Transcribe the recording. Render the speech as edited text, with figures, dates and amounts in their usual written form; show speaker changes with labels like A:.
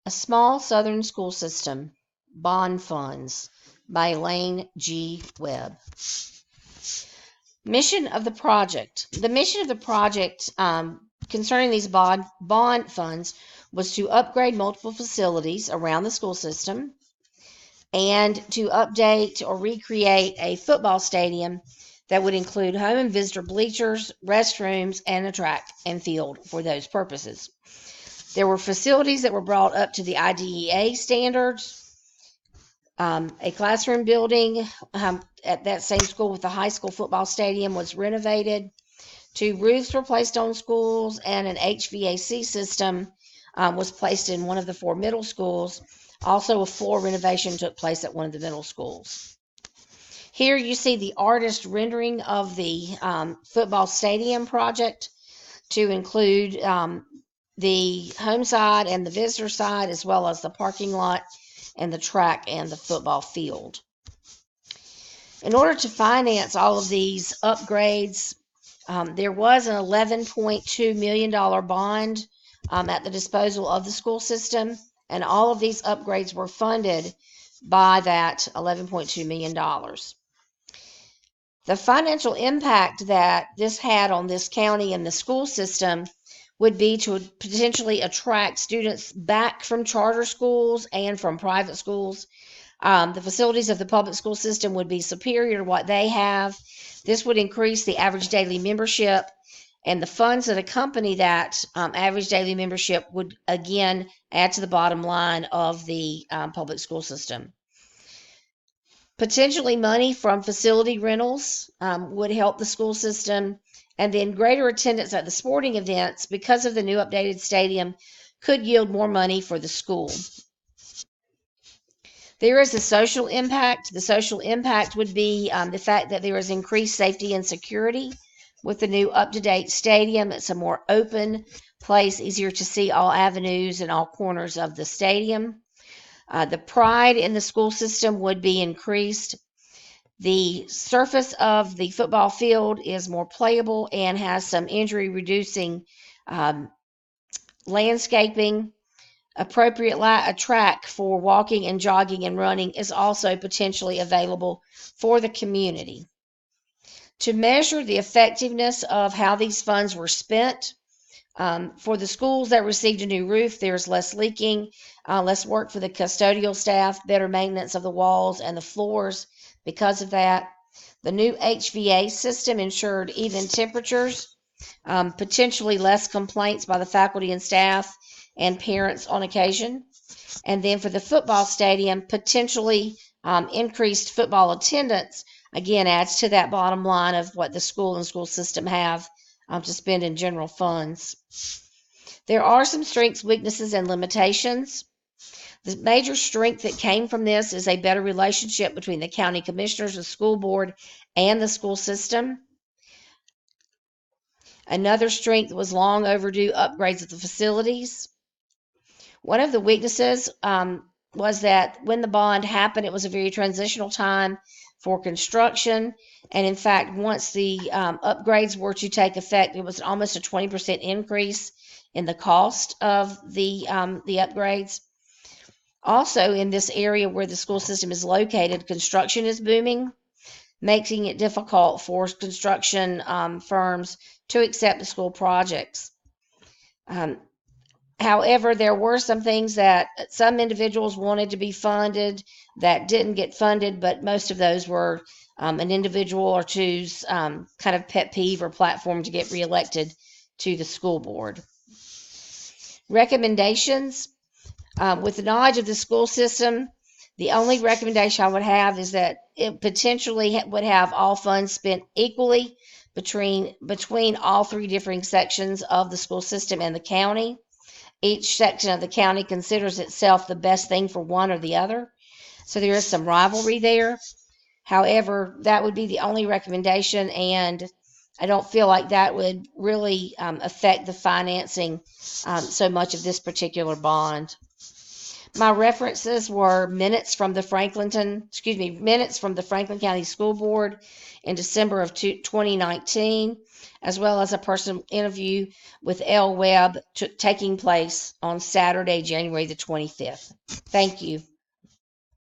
A: A Small Southern School System, Bond Funds by Elaine G. Webb. Mission of the project. The mission of the project concerning these bond funds was to upgrade multiple facilities around the school system and to update or recreate a football stadium that would include home and visitor bleachers, restrooms, and a track and field for those purposes. There were facilities that were brought up to the IDEA standards. A classroom building at that same school with the high school football stadium was renovated. 2 roofs were placed on schools, and an HVAC system was placed in one of the 4 middle schools. Also, a floor renovation took place at one of the middle schools. Here you see the artist rendering of the football stadium project to include the home side and the visitor side, as well as the parking lot and the track and the football field. In order to finance all of these upgrades, there was an $11.2 million bond at the disposal of the school system, and all of these upgrades were funded by that $11.2 million. The financial impact that this had on this county and the school system would be to potentially attract students back from charter schools and from private schools. The facilities of the public school system would be superior to what they have. This would increase the average daily membership, and the funds that accompany that average daily membership would again add to the bottom line of the public school system. Potentially money from facility rentals would help the school system, and then greater attendance at the sporting events because of the new updated stadium could yield more money for the school. There is a social impact. The social impact would be the fact that there is increased safety and security with the new up-to-date stadium. It's a more open place, easier to see all avenues and all corners of the stadium. The pride in the school system would be increased. The surface of the football field is more playable and has some injury-reducing landscaping. Appropriate a track for walking and jogging and running is also potentially available for the community. To measure the effectiveness of how these funds were spent, for the schools that received a new roof, there's less leaking, less work for the custodial staff, better maintenance of the walls and the floors because of that. The new HVAC system ensured even temperatures, potentially less complaints by the faculty and staff and parents on occasion. And then for the football stadium, potentially increased football attendance, again, adds to that bottom line of what the school and school system have to spend in general funds. There are some strengths, weaknesses, and limitations. The major strength that came from this is a better relationship between the county commissioners, the school board, and the school system. Another strength was long overdue upgrades of the facilities. One of the weaknesses was that when the bond happened, it was a very transitional time for construction. And in fact, once the upgrades were to take effect, it was almost a 20% increase in the cost of the upgrades. Also, in this area where the school system is located, construction is booming, making it difficult for construction firms to accept the school projects. However, there were some things that some individuals wanted to be funded that didn't get funded, but most of those were an individual or two's kind of pet peeve or platform to get reelected to the school board. Recommendations. With the knowledge of the school system, the only recommendation I would have is that it potentially would have all funds spent equally between all 3 differing sections of the school system and the county. Each section of the county considers itself the best thing for one or the other. So there is some rivalry there. However, that would be the only recommendation, and I don't feel like that would really affect the financing so much of this particular bond. My references were minutes from the Franklin County School Board in December of 2019, as well as a personal interview with L. Webb taking place on Saturday, January the 25th. Thank you.